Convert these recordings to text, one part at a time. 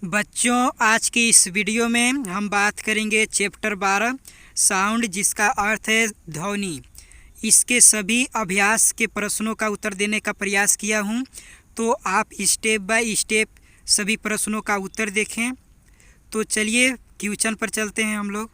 बच्चों, आज की इस वीडियो में हम बात करेंगे चैप्टर 12 साउंड, जिसका अर्थ है ध्वनि। इसके सभी अभ्यास के प्रश्नों का उत्तर देने का प्रयास किया हूं, तो आप स्टेप बाय स्टेप सभी प्रश्नों का उत्तर देखें। तो चलिए क्वेश्चन पर चलते हैं हम लोग।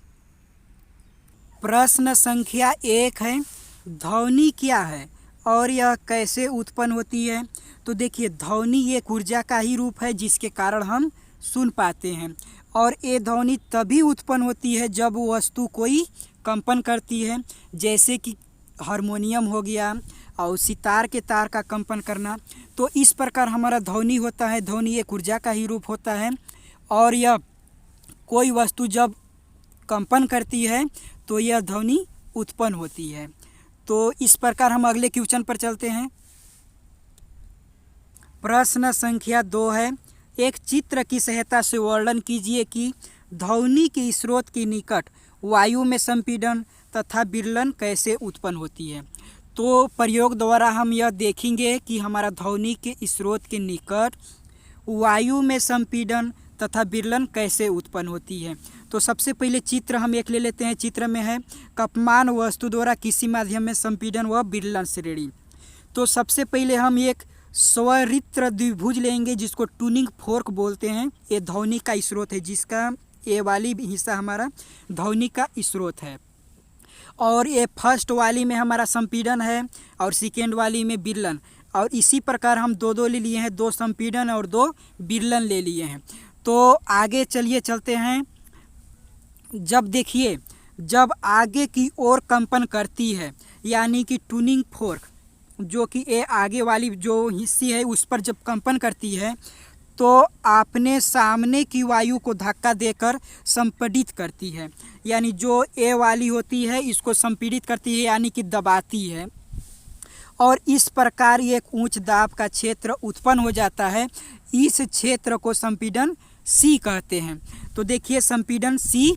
प्रश्न संख्या 1 है, ध्वनि क्या है और यह कैसे उत्पन्न होती है। तो देखिए, ध्वनि एक ऊर्जा का ही रूप है जिसके कारण हम सुन पाते हैं, और ये ध्वनि तभी उत्पन्न होती है जब वस्तु कोई कंपन करती है, जैसे कि हारमोनियम हो गया और सितार के तार का कंपन करना। तो इस प्रकार हमारा ध्वनि होता है। ध्वनि एक ऊर्जा का ही रूप होता है, और यह कोई वस्तु जब कंपन करती है तो यह ध्वनि उत्पन्न होती है। तो इस प्रकार हम अगले क्वेश्चन पर चलते हैं। प्रश्न संख्या 2 है, एक चित्र की सहायता से वर्णन कीजिए कि ध्वनि के स्रोत के निकट वायु में संपीड़न तथा विरलन कैसे उत्पन्न होती है। तो प्रयोग द्वारा हम यह देखेंगे कि हमारा ध्वनि के स्रोत के निकट वायु में संपीड़न तथा विरलन कैसे उत्पन्न होती है। तो सबसे पहले चित्र हम एक ले लेते हैं। चित्र में है कपमान वस्तु द्वारा किसी माध्यम में संपीड़न व विरलन श्रेणी। तो सबसे पहले हम एक स्वरित्र द्विभुज लेंगे जिसको ट्यूनिंग फोर्क बोलते हैं। ये ध्वनि का स्रोत है, जिसका ये वाली हिस्सा हमारा ध्वनि का स्रोत है, और ये फर्स्ट वाली में हमारा संपीड़न है और सेकेंड वाली में विरलन। और इसी प्रकार हम दो ले लिए हैं, 2 संपीड़न और 2 विरलन ले लिए हैं। तो आगे चलिए चलते हैं। जब देखिए, जब आगे की ओर कंपन करती है, यानी कि ट्यूनिंग फोर्क जो कि ये आगे वाली जो हिस्सी है उस पर जब कंपन करती है, तो अपने सामने की वायु को धक्का देकर संपीड़ित करती है। यानी जो ए वाली होती है इसको संपीड़ित करती है, यानी कि दबाती है, और इस प्रकार एक उच्च दाब का क्षेत्र उत्पन्न हो जाता है। इस क्षेत्र को संपीड़न सी कहते हैं। तो देखिए, संपीड़न सी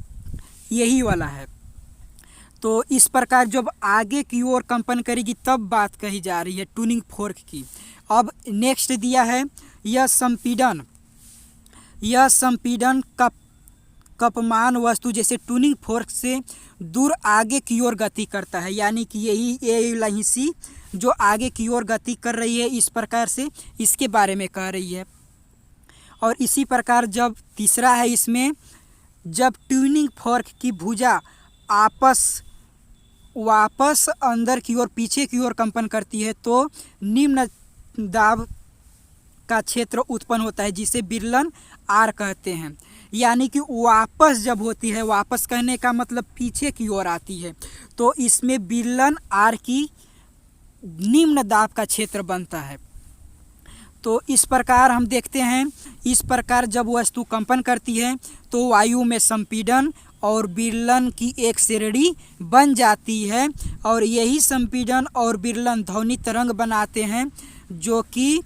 यही वाला है। तो इस प्रकार जब आगे की ओर कंपन करेगी तब बात कही जा रही है ट्यूनिंग फोर्क की। अब नेक्स्ट दिया है, यह संपीड़न कपमान वस्तु जैसे ट्यूनिंग फोर्क से दूर आगे की ओर गति करता है, यानी कि ये हिस्सी जो आगे की ओर गति कर रही है, इस प्रकार से इसके बारे में कह रही है। और इसी प्रकार जब तीसरा है, इसमें जब ट्यूनिंग फोर्क की भुजा वापस अंदर की ओर पीछे की ओर कंपन करती है, तो निम्न दाब का क्षेत्र उत्पन्न होता है, जिसे विरलन आर कहते हैं। यानी कि वापस जब होती है, वापस कहने का मतलब पीछे की ओर आती है, तो इसमें विरलन आर की निम्न दाब का क्षेत्र बनता है। तो इस प्रकार हम देखते हैं, इस प्रकार जब वस्तु कंपन करती है तो वायु में संपीड़न और विरलन की एक श्रेणी बन जाती है, और यही संपीड़न और विरलन ध्वनि तरंग बनाते हैं, जो कि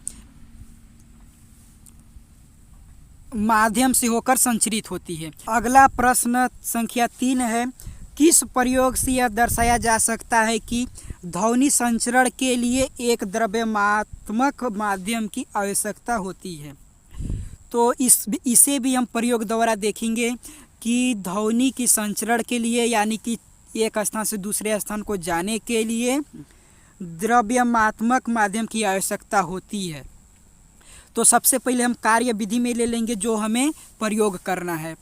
माध्यम से होकर संचरित होती है। अगला प्रश्न संख्या 3 है, किस प्रयोग से यह दर्शाया जा सकता है कि ध्वनि संचरण के लिए एक द्रव्यमात्मक माध्यम की आवश्यकता होती है। तो इसे भी हम प्रयोग द्वारा देखेंगे कि ध्वनि की संचरण के लिए, यानी कि एक स्थान से दूसरे स्थान को जाने के लिए द्रव्यमात्मक माध्यम की आवश्यकता होती है। तो सबसे पहले हम कार्य विधि में ले लेंगे जो हमें प्रयोग करना है।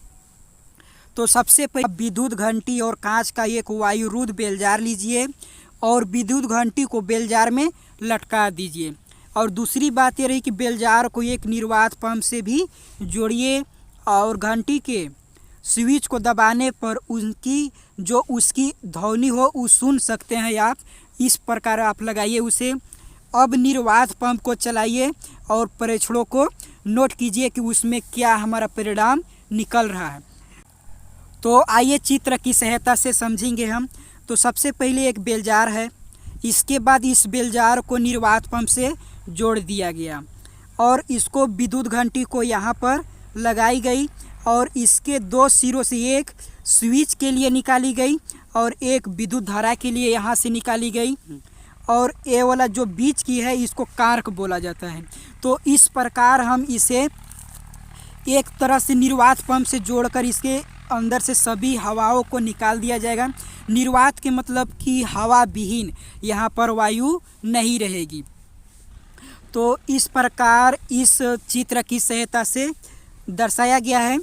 तो सबसे पहले विद्युत घंटी और कांच का एक वायुरुद्ध बेलजार लीजिए और विद्युत घंटी को बेलजार में लटका दीजिए। और दूसरी बात ये रही कि बेलजार को एक निर्वात पंप से भी जोड़िए, और घंटी के स्विच को दबाने पर उसकी ध्वनि हो वो सुन सकते हैं आप। इस प्रकार आप लगाइए उसे। अब निर्वात पंप को चलाइए और प्रेक्षणों को नोट कीजिए कि उसमें क्या हमारा परिणाम निकल रहा है। तो आइए चित्र की सहायता से समझेंगे हम। तो सबसे पहले एक बेलजार है, इसके बाद इस बेलजार को निर्वात पंप से जोड़ दिया गया, और इसको विद्युत घंटी को यहाँ पर लगाई गई, और इसके 2 सिरों से एक स्विच के लिए निकाली गई और एक विद्युत धारा के लिए यहाँ से निकाली गई, और ये वाला जो बीच की है इसको कारक बोला जाता है। तो इस प्रकार हम इसे एक तरह से निर्वात पंप से जोड़कर इसके अंदर से सभी हवाओं को निकाल दिया जाएगा। निर्वात के मतलब कि हवा विहीन, यहाँ पर वायु नहीं रहेगी। तो इस प्रकार इस चित्र की सहायता से दर्शाया गया है।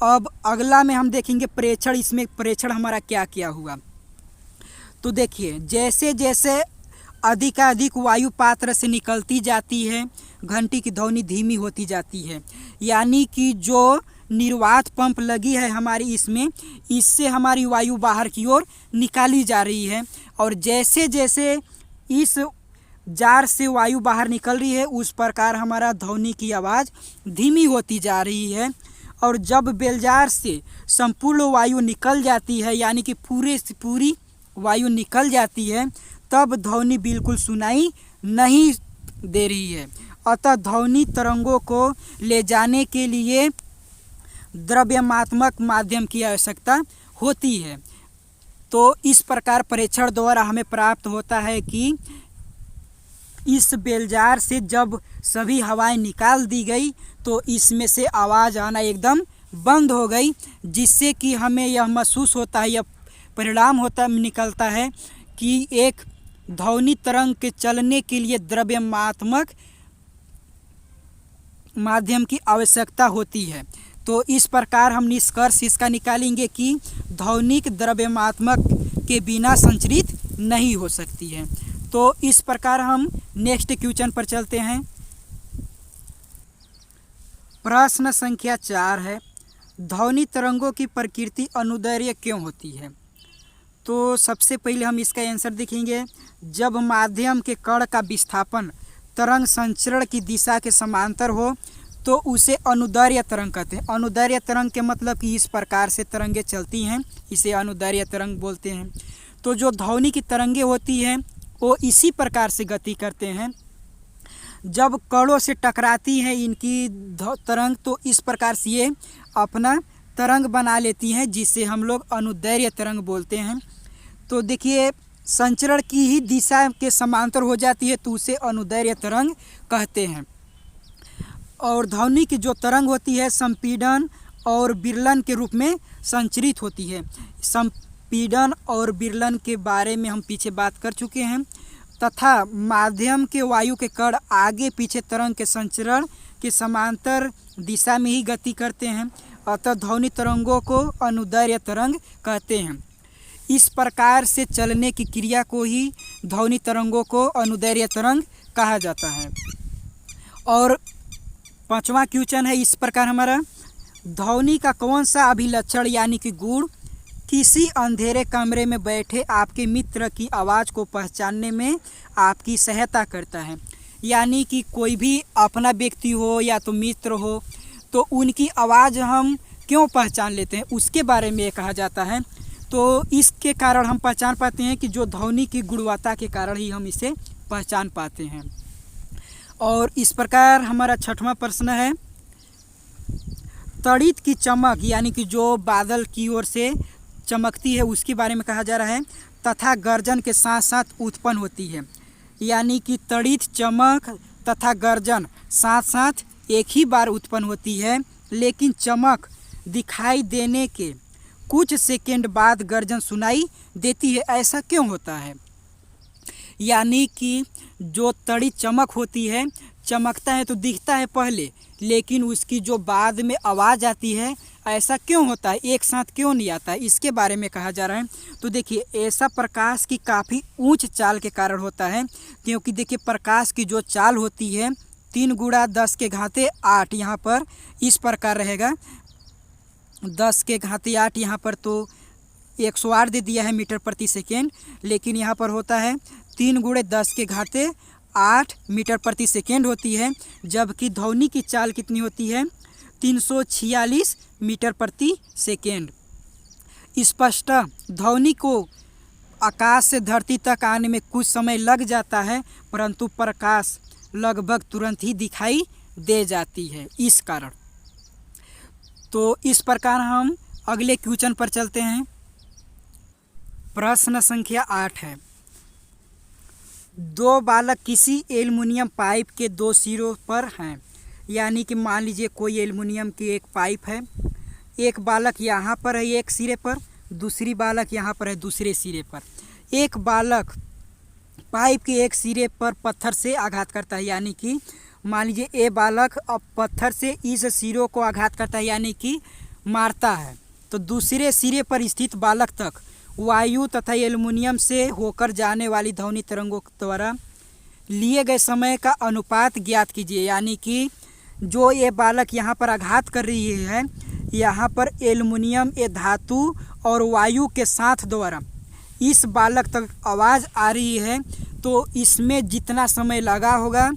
अब अगला में हम देखेंगे प्रेक्षण। इसमें प्रेक्षण हमारा क्या क्या हुआ। तो देखिए, जैसे जैसे अधिकाधिक वायु पात्र से निकलती जाती है, घंटी की ध्वनि धीमी होती जाती है। यानी कि जो निर्वात पंप लगी है हमारी इसमें, इससे हमारी वायु बाहर की ओर निकाली जा रही है। और जैसे जैसे इस जार से वायु बाहर निकल रही है, उस प्रकार हमारा ध्वनि की आवाज़ धीमी होती जा रही है। और जब बेलजार से संपूर्ण वायु निकल जाती है, यानी कि पूरे से पूरी वायु निकल जाती है, तब ध्वनि बिल्कुल सुनाई नहीं दे रही है। अतः ध्वनि तरंगों को ले जाने के लिए द्रव्यमात्मक माध्यम की आवश्यकता होती है। तो इस प्रकार परीक्षण द्वारा हमें प्राप्त होता है कि इस बेलजार से जब सभी हवाएं निकाल दी गई तो इसमें से आवाज़ आना एकदम बंद हो गई, जिससे कि हमें यह महसूस होता है, यह परिणाम होता निकलता है कि एक ध्वनि तरंग के चलने के लिए द्रव्यमात्मक माध्यम की आवश्यकता होती है। तो इस प्रकार हम निष्कर्ष इसका निकालेंगे कि ध्वनिक द्रव्यमात्मक के बिना संचरित नहीं हो सकती है। तो इस प्रकार हम नेक्स्ट क्वेश्चन पर चलते हैं। प्रश्न संख्या 4 है, ध्वनि तरंगों की प्रकृति अनुदैर्घ्य क्यों होती है। तो सबसे पहले हम इसका आंसर देखेंगे। जब माध्यम के कण का विस्थापन तरंग संचरण की दिशा के समांतर हो तो उसे अनुदैर्घ्य तरंग कहते हैं। अनुदैर्घ्य तरंग के मतलब कि इस प्रकार से तरंगें चलती हैं, इसे अनुदैर्घ्य तरंग बोलते हैं। तो जो ध्वनि की तरंगें होती हैं वो इसी प्रकार से गति करते हैं। जब कणों से टकराती हैं इनकी तरंग, तो इस प्रकार से ये अपना तरंग बना लेती हैं, जिसे हम लोग अनुदैर्घ्य तरंग बोलते हैं। तो देखिए, संचरण की ही दिशा के समांतर हो जाती है तो उसे अनुदैर्घ्य तरंग कहते हैं। और ध्वनि की जो तरंग होती है संपीड़न और विरलन के रूप में संचरित होती है। संपीड़न और विरलन के बारे में हम पीछे बात कर चुके हैं। तथा माध्यम के वायु के कण आगे पीछे तरंग के संचरण के समांतर दिशा में ही गति करते हैं, अतः ध्वनि तरंगों को अनुदैर्घ्य तरंग कहते हैं। इस प्रकार से चलने की क्रिया को ही ध्वनि तरंगों को अनुदैर्घ्य तरंग कहा जाता है। और 5वां क्वेश्चन है इस प्रकार हमारा, ध्वनि का कौन सा अभिलक्षण यानी कि गुण किसी अंधेरे कमरे में बैठे आपके मित्र की आवाज़ को पहचानने में आपकी सहायता करता है। यानी कि कोई भी अपना व्यक्ति हो या तो मित्र हो, तो उनकी आवाज़ हम क्यों पहचान लेते हैं उसके बारे में ये कहा जाता है। तो इसके कारण हम पहचान पाते हैं कि जो ध्वनि की गुणवत्ता के कारण ही हम इसे पहचान पाते हैं। और इस प्रकार हमारा 6वां प्रश्न है, तड़ित की चमक यानी कि जो बादल की ओर से चमकती है उसके बारे में कहा जा रहा है, तथा गर्जन के साथ साथ उत्पन्न होती है। यानी कि तड़ित, चमक तथा गर्जन साथ साथ एक ही बार उत्पन्न होती है, लेकिन चमक दिखाई देने के कुछ सेकंड बाद गर्जन सुनाई देती है। ऐसा क्यों होता है। यानी कि जो तड़ित चमक होती है, चमकता है तो दिखता है पहले, लेकिन उसकी जो बाद में आवाज़ आती है, ऐसा क्यों होता है, एक साथ क्यों नहीं आता है, इसके बारे में कहा जा रहा है। तो देखिए, ऐसा प्रकाश की काफ़ी ऊंच चाल के कारण होता है। क्योंकि देखिए, प्रकाश की जो चाल होती है 3 × 10⁸ यहाँ पर इस प्रकार रहेगा। 10⁸ यहाँ पर तो 108 दे दिया है मीटर प्रति सेकेंड, लेकिन यहाँ पर होता है 3 × 10⁸ मीटर प्रति सेकेंड होती है। जबकि ध्वनि की चाल कितनी होती है, 346 मीटर प्रति सेकेंड। स्पष्ट ध्वनि को आकाश से धरती तक आने में कुछ समय लग जाता है, परंतु प्रकाश लगभग तुरंत ही दिखाई दे जाती है इस कारण। तो इस प्रकार हम अगले क्वेश्चन पर चलते हैं। प्रश्न संख्या 8 है, 2 बालक किसी एल्युमिनियम पाइप के 2 सिरों पर हैं। यानी कि मान लीजिए कोई एल्युमिनियम की एक पाइप है, एक बालक यहाँ पर है एक सिरे पर, दूसरी बालक यहाँ पर है दूसरे सिरे पर। एक बालक पाइप के एक सिरे पर पत्थर से आघात करता है, यानी कि मान लीजिए ए बालक अब पत्थर से इस सिरों को आघात करता है यानी कि मारता है, तो दूसरे सिरे पर स्थित बालक तक वायु तथा एल्युमिनियम से होकर जाने वाली ध्वनि तरंगों द्वारा लिए गए समय का अनुपात ज्ञात कीजिए। यानी कि जो ये बालक यहाँ पर आघात कर रही है, यहाँ पर एल्युमिनियम ये धातु और वायु के साथ द्वारा इस बालक तक आवाज़ आ रही है, तो इसमें जितना समय लगा होगा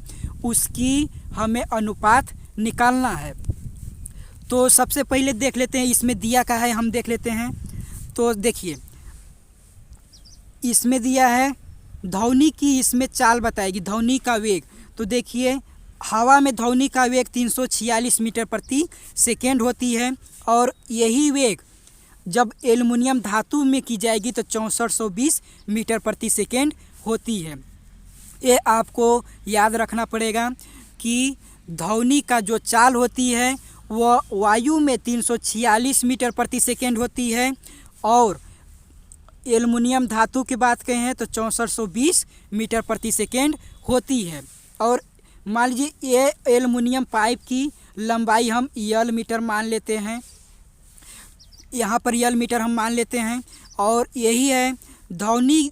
उसकी हमें अनुपात निकालना है। तो सबसे पहले देख लेते हैं इसमें दिया का है, हम देख लेते हैं। तो देखिए इसमें दिया है ध्वनि की, इसमें चाल बताएगी ध्वनि का वेग। तो देखिए हवा में ध्वनि का वेग 346 मीटर प्रति सेकेंड होती है, और यही वेग जब एल्युमिनियम धातु में की जाएगी तो 6420 मीटर प्रति सेकेंड होती है। ये आपको याद रखना पड़ेगा कि ध्वनि का जो चाल होती है वह वायु में 346 मीटर प्रति सेकेंड होती है, और एल्युमिनियम धातु की बात कहें तो 6420 मीटर प्रति सेकेंड होती है। और मान लीजिए ये एल्युमिनियम पाइप की लंबाई हम यल मीटर मान लेते हैं, यहाँ पर यल मीटर हम मान लेते हैं, और यही है ध्वनि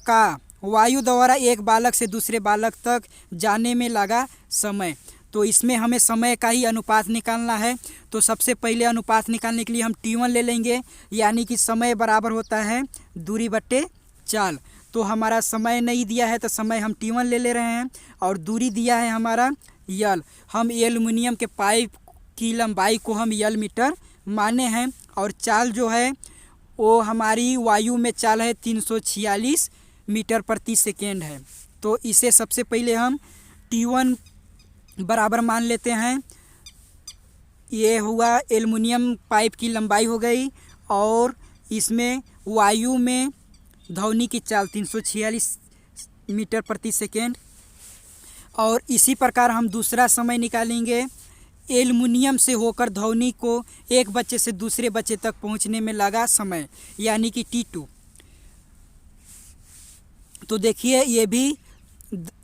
का वायु द्वारा एक बालक से दूसरे बालक तक जाने में लगा समय। तो इसमें हमें समय का ही अनुपात निकालना है। तो सबसे पहले अनुपात निकालने के लिए हम T1 ले लेंगे, यानी कि समय बराबर होता है दूरी बट्टे चाल। तो हमारा समय नहीं दिया है तो समय हम T1 ले रहे हैं, और दूरी दिया है हमारा यल। हम एल्युमिनियम के पाइप की लंबाई को हम यल मीटर माने हैं, और चाल जो है वो हमारी वायु में चाल है 346 मीटर प्रति सेकेंड है। तो इसे सबसे पहले हम T1 बराबर मान लेते हैं। ये हुआ एल्युमिनियम पाइप की लंबाई हो गई, और इसमें वायु में ध्वनि की चाल 346 मीटर प्रति सेकेंड। और इसी प्रकार हम दूसरा समय निकालेंगे। एल्युमिनियम से होकर ध्वनि को एक बच्चे से दूसरे बच्चे तक पहुंचने में लगा समय, यानी कि T2। तो देखिए ये भी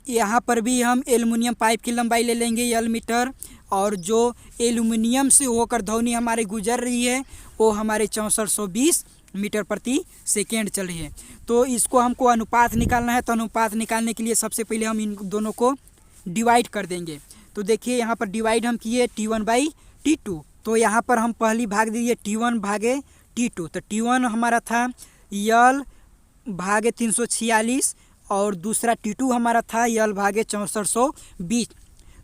यहाँ पर भी हम एल्युमिनियम पाइप की लंबाई ले लेंगे यल मीटर, और जो एल्युमिनियम से होकर ध्वनि हमारे गुजर रही है वो हमारे 6420 मीटर प्रति सेकेंड चल रही है। तो इसको हमको अनुपात निकालना है। तो अनुपात निकालने के लिए सबसे पहले हम इन दोनों को डिवाइड कर देंगे। तो देखिए यहाँ पर डिवाइड हम किए T1/T2। तो यहाँ पर हम पहली भाग दिए T1 भागे T2। तो T1 हमारा था यल भागे 346, और दूसरा T2 हमारा था यल भागे 6420।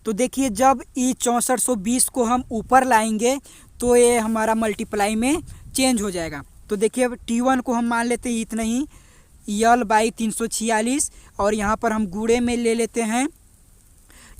तो देखिए जब ये 6420 को हम ऊपर लाएंगे तो ये हमारा मल्टीप्लाई में चेंज हो जाएगा। तो देखिए T1 को हम मान लेते हैं इतना ही यल बाई 346, और यहाँ पर हम गुणे में ले लेते हैं।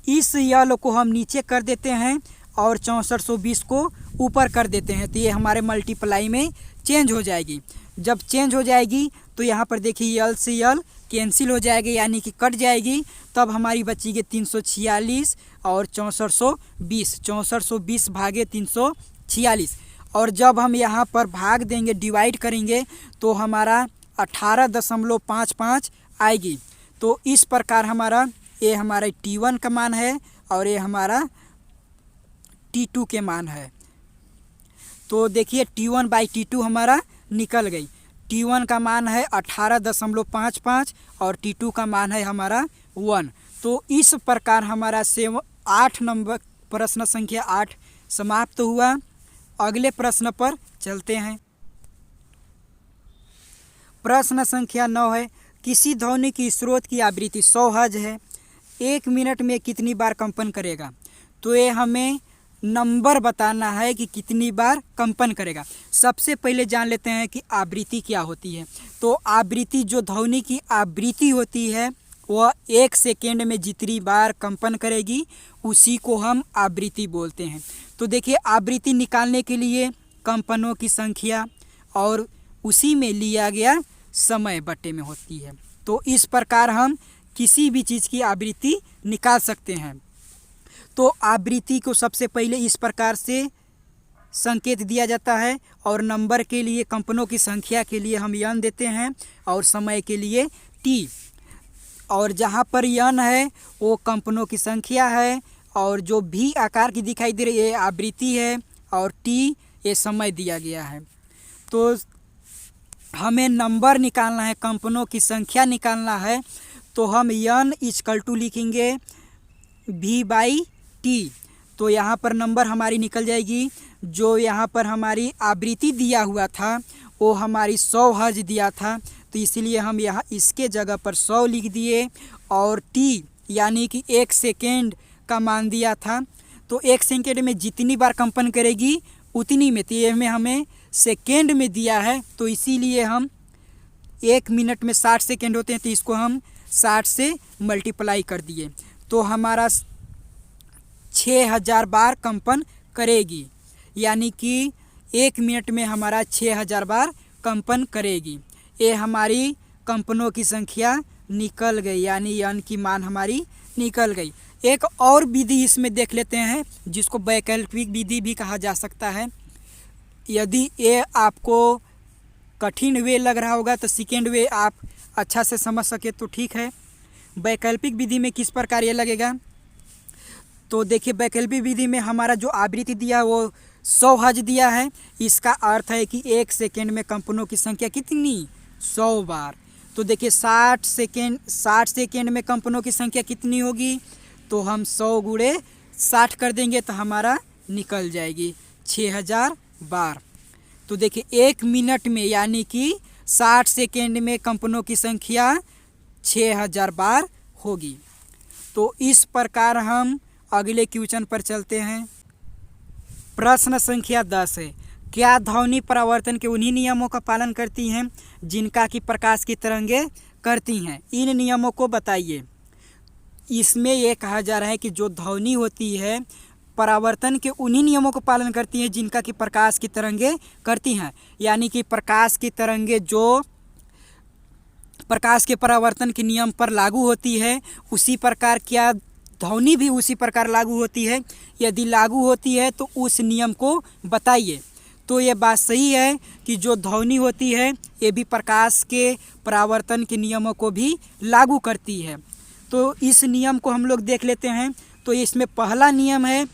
इस यल को हम नीचे कर देते हैं और 6420 को ऊपर कर देते हैं, तो ये हमारे मल्टीप्लाई में चेंज हो जाएगी। जब चेंज हो जाएगी तो यहाँ पर देखिए यल से यल कैंसिल हो जाएगी, यानी कि कट जाएगी। तब हमारी बचेगी 346 और 6420, 6420 भागे 346। और जब हम यहाँ पर भाग देंगे, डिवाइड करेंगे, तो हमारा 18.55 आएगी। तो इस प्रकार हमारा ये हमारा T1 का मान है और ये हमारा T2 के मान है। तो देखिए T1/T2 हमारा निकल गई। T1 का मान है 18.55 और T2 का मान है हमारा 1। तो इस प्रकार हमारा 8 नंबर प्रश्न संख्या 8 समाप्त हुआ। अगले प्रश्न पर चलते हैं। प्रश्न संख्या 9 है, किसी ध्वनि की स्रोत की आवृत्ति 100 हर्ट्ज है, 1 मिनट में कितनी बार कंपन करेगा। तो ये हमें नंबर बताना है कि कितनी बार कंपन करेगा। सबसे पहले जान लेते हैं कि आवृत्ति क्या होती है। तो आवृत्ति, जो ध्वनि की आवृत्ति होती है वह 1 सेकेंड में जितनी बार कंपन करेगी उसी को हम आवृत्ति बोलते हैं। तो देखिए आवृत्ति निकालने के लिए कंपनों की संख्या और उसी में लिया गया समय बटे में होती है। तो इस प्रकार हम किसी भी चीज़ की आवृत्ति निकाल सकते हैं। तो आवृत्ति को सबसे पहले इस प्रकार से संकेत दिया जाता है और नंबर के लिए कंपनों की संख्या के लिए हम n देते हैं और समय के लिए t। और जहाँ पर n है वो कंपनों की संख्या है और जो v आकार की दिखाई दे रही है ये आवृत्ति है और t ये समय दिया गया है। तो हमें नंबर निकालना है, कंपनों की संख्या निकालना है, तो हम n = लिखेंगे v/t। तो यहाँ पर नंबर हमारी निकल जाएगी। जो यहाँ पर हमारी आवृत्ति दिया हुआ था वो हमारी 100 हर्ट्ज दिया था, तो इसीलिए हम यहाँ इसके जगह पर 100 लिख दिए और t यानी कि 1 सेकेंड का मान दिया था। तो 1 सेकेंड में जितनी बार कंपन करेगी उतनी में, तो ये में हमें सेकेंड में दिया है, तो इसीलिए हम 1 मिनट में 60 सेकेंड होते हैं, तो इसको हम 60 से मल्टीप्लाई कर दिए, तो हमारा 6000 बार कंपन करेगी, यानी कि 1 मिनट में हमारा 6000 बार कंपन करेगी। ये हमारी कंपनों की संख्या निकल गई, यानी n की मान हमारी निकल गई। एक और विधि इसमें देख लेते हैं जिसको वैकल्पिक विधि भी कहा जा सकता है। यदि ये आपको कठिन वे लग रहा होगा तो सेकेंड वे आप अच्छा से समझ सके तो ठीक है। वैकल्पिक विधि में किस प्रकार ये लगेगा, तो देखिए वैकल्पिक विधि में हमारा जो आवृत्ति दिया वो 100 हर्ट्ज दिया है। इसका अर्थ है कि 1 सेकेंड में कंपनों की संख्या कितनी, 100 बार। तो देखिए 60 सेकेंड में कंपनों की संख्या कितनी होगी, तो हम 100 गुणे 60 कर देंगे तो हमारा निकल जाएगी 6000 बार। तो देखिए 1 मिनट में यानी कि 60 सेकेंड में कंपनों की संख्या 6000 बार होगी। तो इस प्रकार हम अगले क्वेश्चन पर चलते हैं। प्रश्न संख्या 10 है, क्या ध्वनि परावर्तन के उन्हीं नियमों का पालन करती हैं जिनका कि प्रकाश की तरंगें करती हैं? इन नियमों को बताइए। इसमें यह कहा जा रहा है कि जो ध्वनि होती है परावर्तन के उन्हीं नियमों का पालन करती हैं जिनका कि प्रकाश की तरंगें करती हैं, यानी कि प्रकाश की तरंगें जो प्रकाश के परावर्तन के नियम पर लागू होती है उसी प्रकार क्या ध्वनि भी उसी प्रकार लागू होती है? यदि लागू होती है तो उस नियम को बताइए। तो ये बात सही है कि जो ध्वनि होती है ये भी प्रकाश के परावर्तन के नियमों को भी लागू करती है। तो इस नियम को हम लोग देख लेते हैं। तो इसमें पहला नियम है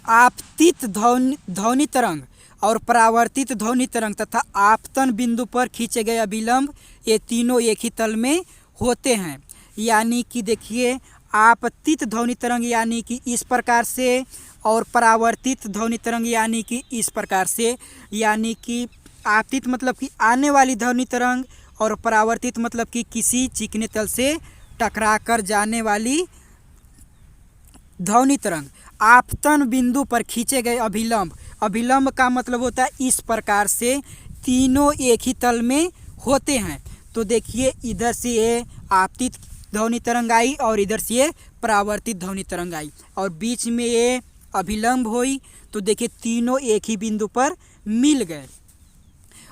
आपतित ध्वनि तरंग और परावर्तित ध्वनि तरंग तथा आपतन बिंदु पर खींचे गए अभिलंब, ये तीनों एक ही तल में होते हैं। यानी कि देखिए आपतित ध्वनि तरंग यानी कि इस प्रकार से और परावर्तित ध्वनि तरंग यानी कि इस प्रकार से। यानी कि आपतित मतलब कि आने वाली ध्वनि तरंग और परावर्तित मतलब कि किसी चिकने तल से टकराकर जाने वाली ध्वनि तरंग। आपतन बिंदु पर खींचे गए अभिलंब, अभिलंब का मतलब होता है इस प्रकार से तीनों एक ही तल में होते हैं। तो देखिए इधर से ये आपतित ध्वनि तरंग आई और इधर से ये परावर्तित ध्वनि तरंग आई और बीच में ये अभिलंब हुई, तो देखिए तीनों एक ही बिंदु पर मिल गए।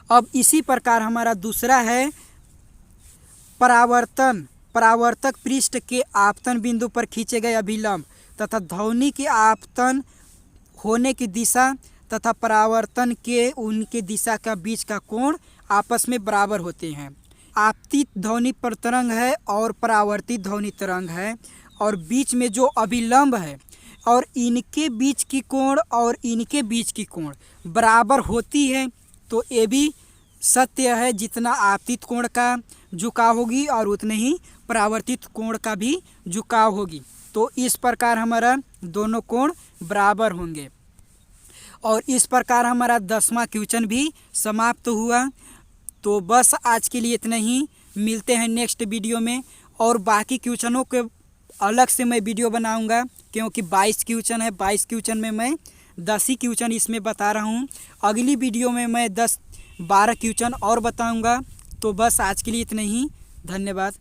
अब इसी प्रकार हमारा दूसरा है परावर्तन, परावर्तक पृष्ठ के आपतन बिंदु पर खींचे गए अभिलंब तथा ध्वनि के आपतन होने की दिशा तथा परावर्तन के उनके दिशा का बीच का कोण आपस में बराबर होते हैं। आपतित ध्वनि पर तरंग है और परावर्तित ध्वनि तरंग है और बीच में जो अभिलंब है और इनके बीच की कोण और इनके बीच की कोण बराबर होती है। तो ये भी सत्य है, जितना आपतित कोण का झुकाव होगी और उतने ही परावर्तित कोण का भी झुकाव होगी। तो इस प्रकार हमारा दोनों कोण बराबर होंगे। और इस प्रकार हमारा 10वां क्वेश्चन भी समाप्त हुआ। तो बस आज के लिए इतना ही, मिलते हैं नेक्स्ट वीडियो में। और बाकी क्वेश्चनों के अलग से मैं वीडियो बनाऊंगा क्योंकि 22 क्वेश्चन है, 22 क्वेश्चन में मैं 10 ही क्वेश्चन इसमें बता रहा हूं। अगली वीडियो में मैं 10-12 क्वेश्चन और बताऊंगा। तो बस आज के लिए इतना ही, धन्यवाद।